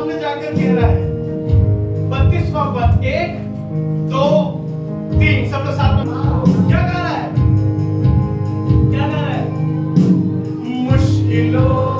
सामने जाकर कह रहा है 32वां पद 1 2 3 सब लोग साथ में क्या गा रहा है? क्या गा रहा है? मुश्किलों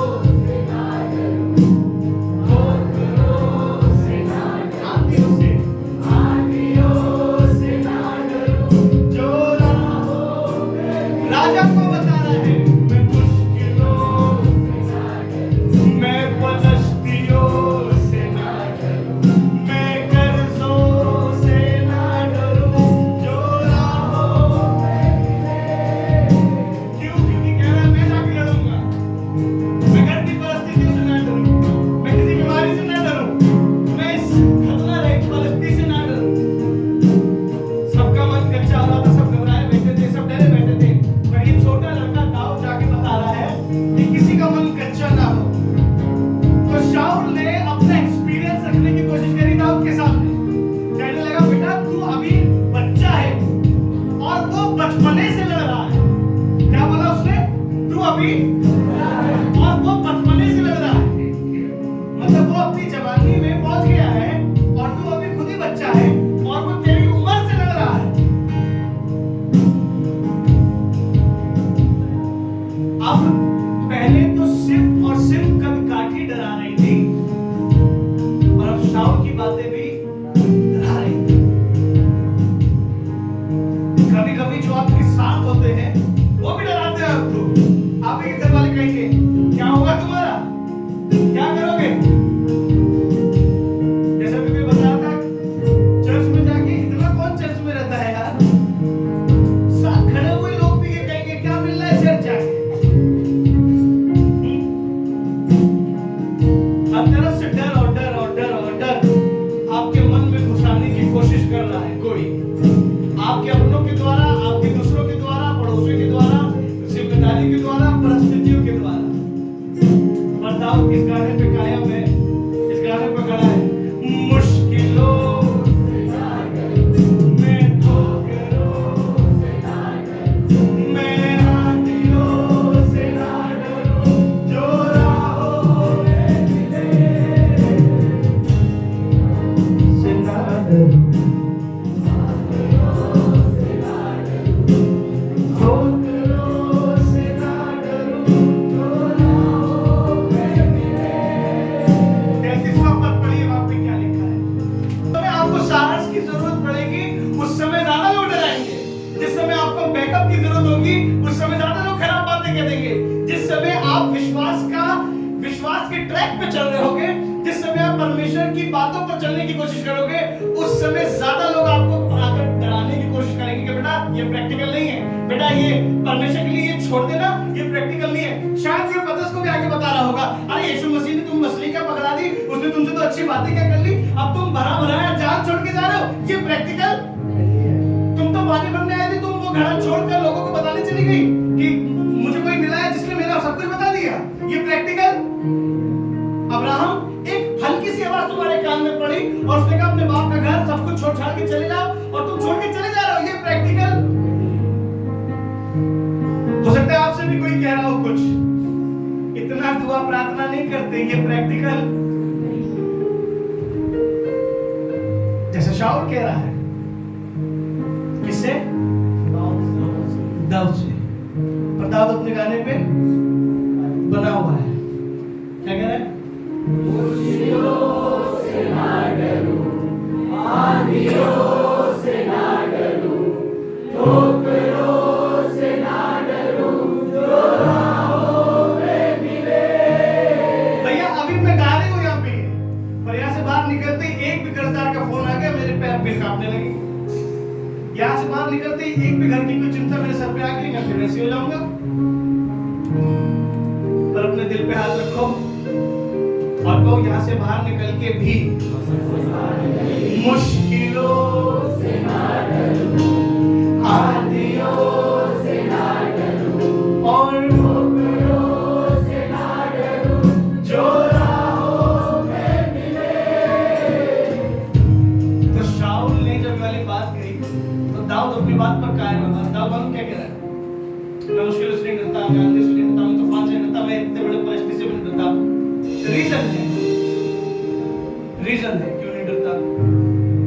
रीजन है क्यों नहीं डरता?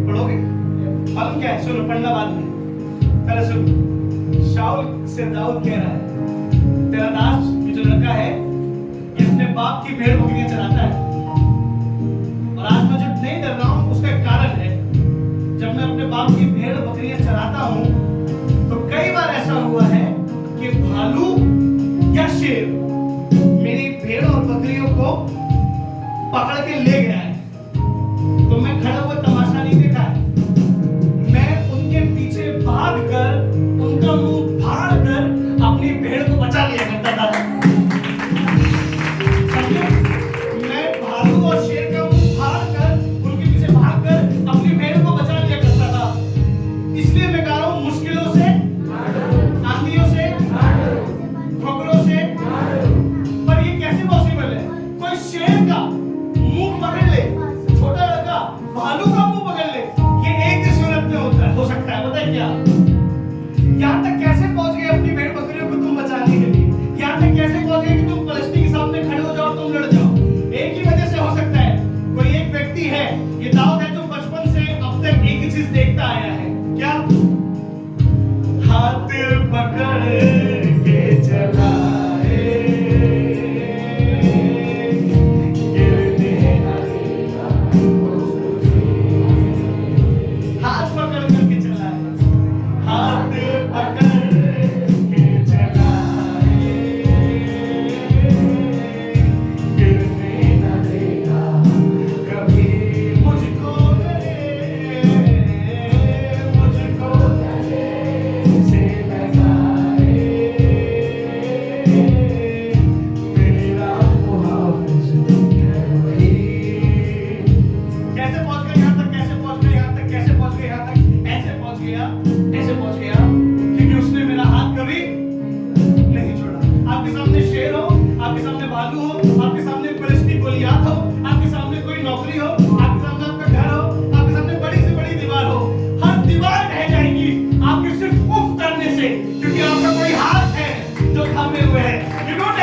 पढ़ोगे? मालूम क्या है? सुनो, पढ़ना बाद में, पहले सुनो। शाऊल से दाऊद कह रहा है, तेरा दास ये जो लड़का है ये अपने बाप की भेड़ बकरियां चराता है। और आज मैं जो नहीं डर रहा हूं उसका एक कारण है। जब मैं अपने बाप की भेड़ बकरियां चराता हूं तो कई बार ऐसा हुआ है कि भालू या शेर मेरी भेड़ और बकरियों को पकड़ के ले गया है, तो मैं खड़ा हुआ तमाशा नहीं देखा है। मैं उनके पीछे भागकर उनका मुंह फाड़ कर अपनी भेड़ को बचा लिया करता था। मैं भालू और शेर का मुंह फाड़ कर उनके पीछे भागकर अपनी भेड़ को बचा लिया करता था। इसलिए मैं कह रहा हूं, मुश्किलों से, आंधियों से, ठोकरों से। पर ये कैसे पॉसिबल है? कोई शेर का मुंह पकड़ ले, छोटा लड़का भालू का मुंह पकड़ ले, ये एक ही सूरत में होता है, हो सकता है। पता है क्या? यहाँ तक कैसे पहुंच गए अपनी भेड़ बकरियों को तुम बचाने के लिए? यहाँ तक कैसे पहुंच गए कि तुम पलस्ती के सामने खड़े हो जाओ, तुम लड़ जाओ? एक ही वजह से हो सकता है। कोई एक व्यक्ति है, ये दाऊद है, जो बचपन से अब तक एक ही चीज देखता आया है। क्या? हाथ पकड़ के चलाए, गिरने न देगा, हाथ पकड़ करके चलाए, हाथ पकड़ के चलाए, गिरने न देगा कभी मुझको, मुझको से लगाए, मेरा मुहाफिज है वही। कैसे पहुंच गए यहाँ तक? कैसे पहुंच गए यहाँ तक? कैसे पहुंच गए यहाँ तक? ऐसे पहुंच गया, ऐसे पहुंच गया क्योंकि उसने मेरा हाथ कभी नहीं छोड़ा। आपके सामने शेर हो, आपके सामने भालू हो, आपके सामने पलिश्ती गोलियात हो, आपके सामने कोई नौकरी हो, आपके सामने आपका घर हो, आपके सामने बड़ी से बड़ी दीवार हो, हर दीवार ढह जाएगी आपके सिर्फ उफ करने से, क्योंकि आपका कोई हाथ है जो थामे हुए है। You don't